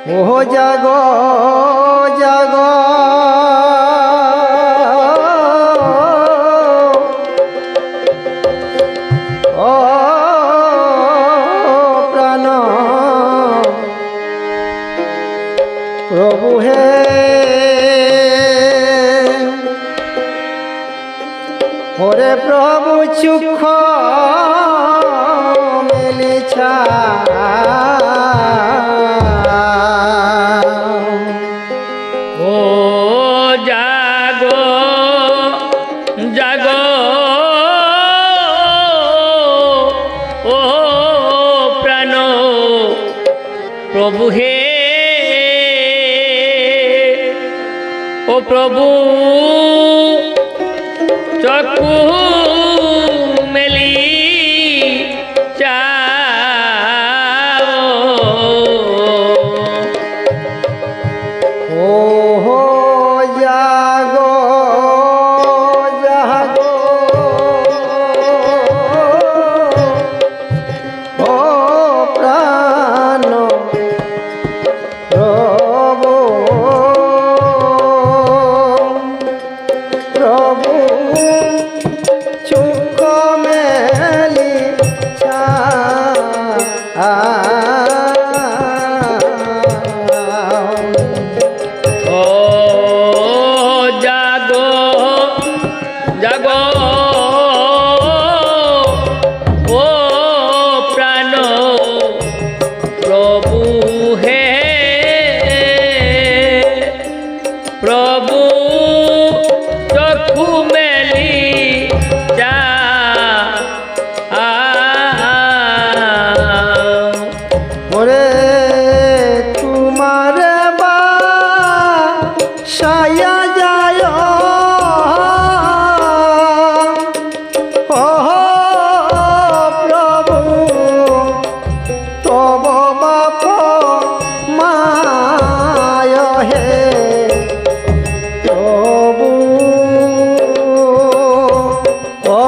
ও জাগো জাগো ও প্রাণ প্রভু হে ওরে প্রভু চুখ মেলিছা ও জাগো জাগো ও প্রাণ প্রভু হে ও প্রভু চক্ষু মেলি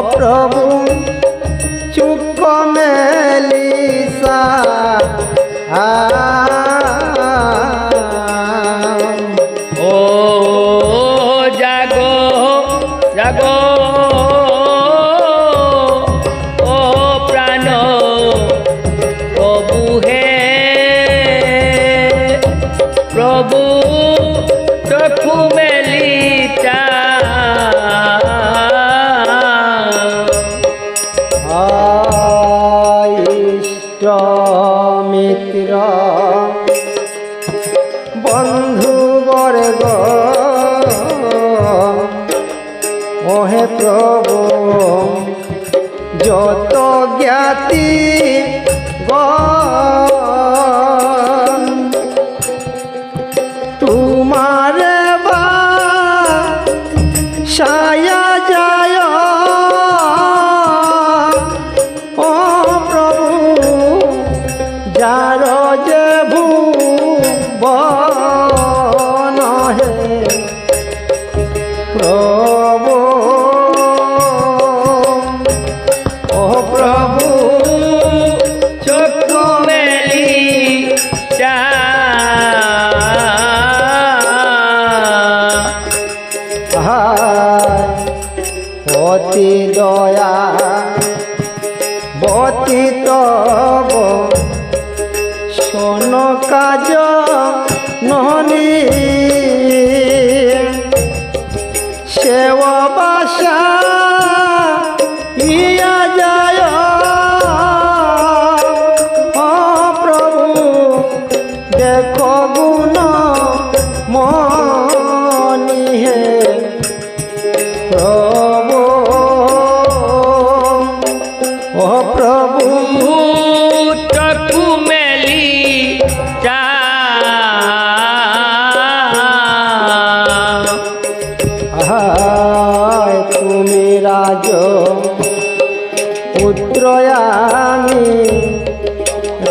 प्रभु चुप मेलिसा ओ जागो जागो ओ प्राण प्रभु हे प्रभु चक्षु मेलिसा मित्र बंधु वर्ग ओहे प्रभु जत ज्ञाति तुम्हारे बा साया जाय जार जे भुवन हे प्रभु ओ प्रभु चक्षु मेलिसा अति दया बती तब सोन काज नहनी सेवाबासा इया जाय प्रभु देखो गुण मनी हे प्रभु ओ प्रभु चक्षु मेलिसा তুমি রাজ পুত্রয়ামি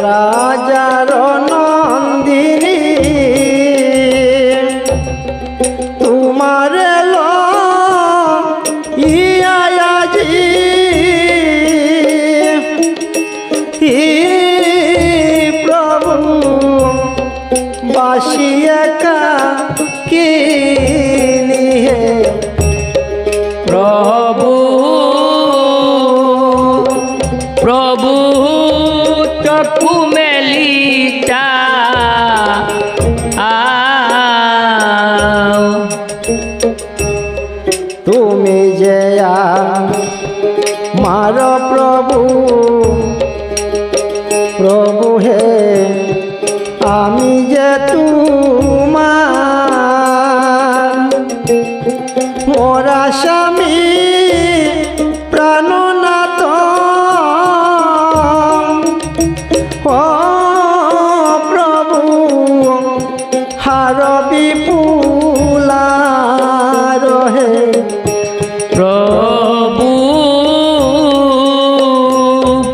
রাজার নন্দিনী বাসি একা কিনি হে প্রভু প্রভু চক্ষু মেলি চাও তুমি যে মার প্রভু প্রভু হে আমি যে তোমার মোরা স্বামী প্রাণনাথ ও প্রভু হার বিপুলার হে প্রভু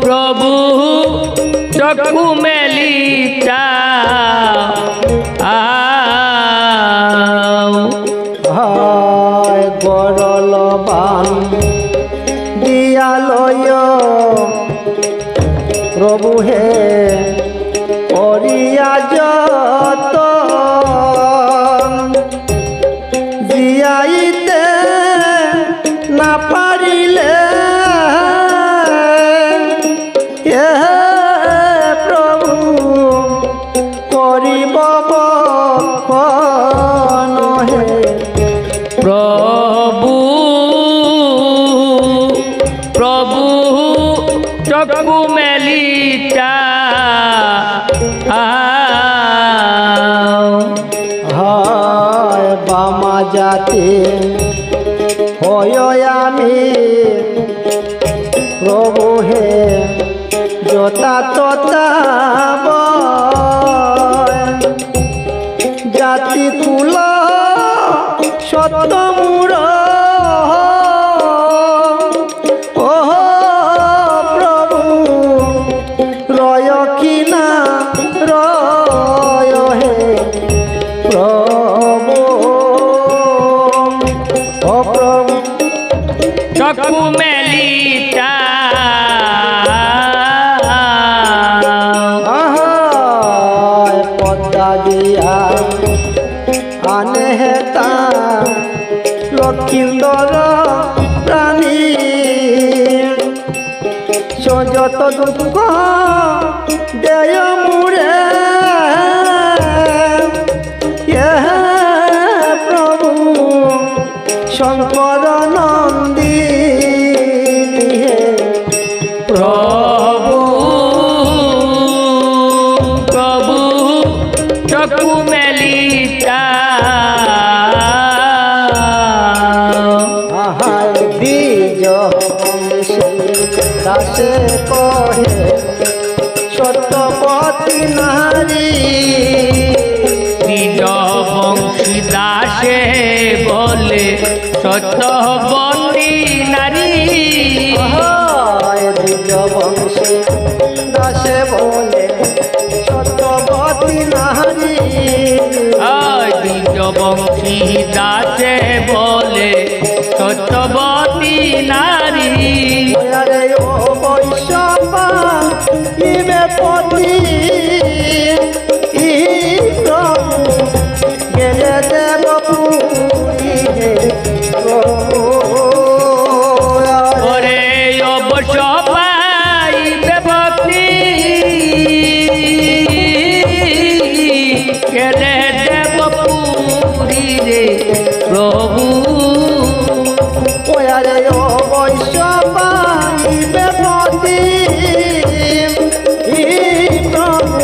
প্রভু চক্ষু মেলি চাও হায় গরলবান দিয়ালয় প্রভু হে করিয়া যত জিয়াইতে না পারিলে এ প্রভু করিব বক্ষণ হে প্রভু প্রভু চক্ষু মেলি চাও হায় বামা জাতি হয় আমি প্রভু হে যথা তথা জাতি কুল সত্যমূর ও প্রভু রয় কিনা রয় হে প্রভু ও প্রভু চক্ষু মেলি আহায় পদ্মা দিয়া আনে হেতা লক্ষিন্দর প্রাণী সযত দুঃখ দেয় মুরে প্রভু শঙ্কর নন্দিনী হে প্রভু প্রভু চক্ষু মেলি চাও আহায় বীজ দাসে কহে সত্যপতি নারী নিজ বংশী দাসে বলে সত্যবতী নারী আহায় বীজ বংশী দাসে বলে সত্যপতি নারী নিজ বংশী দাসে বলে সত্যবতী নারী আরে ও বৈশপা ইবে পতি ই প্রভু গেলে দেব পুরী হে প্রভু ওরে অবশ্য পাইবে ভক্তি কেলে দেব পুরী রে প্রভু ওয়ারে ও বৈশপা ইবে পতি ই প্রভু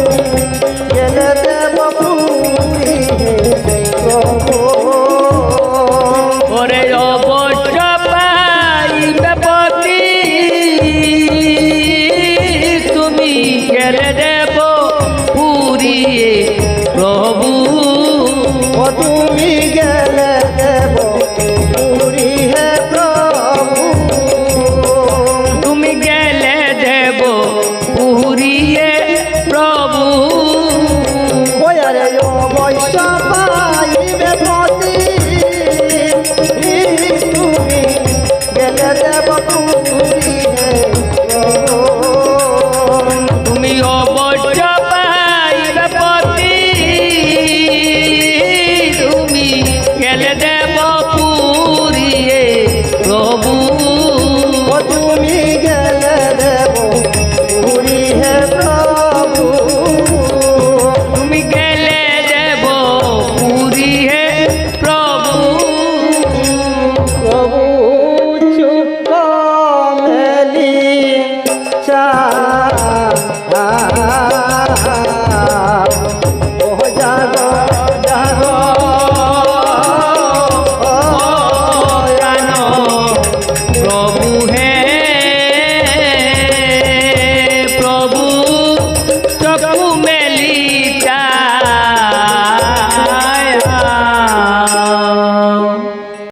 গেলে দেব পুরী হে প্রভু ওরে অবশ্য পাইবে ভক্তি তুমি কেলে দেব পুরী প্রভু ও তুমি গেলে দেব পুরী হে প্রভু তুমি গেলে দেব পুরী প্রভু ওয়ারে ও বৈশপা ইবে পতি তুমি গেলে দেব পুরী হে প্রভু তুমি অবশ্য পাইবে পতি চা ও জাগো জাগো জানো প্রভু হে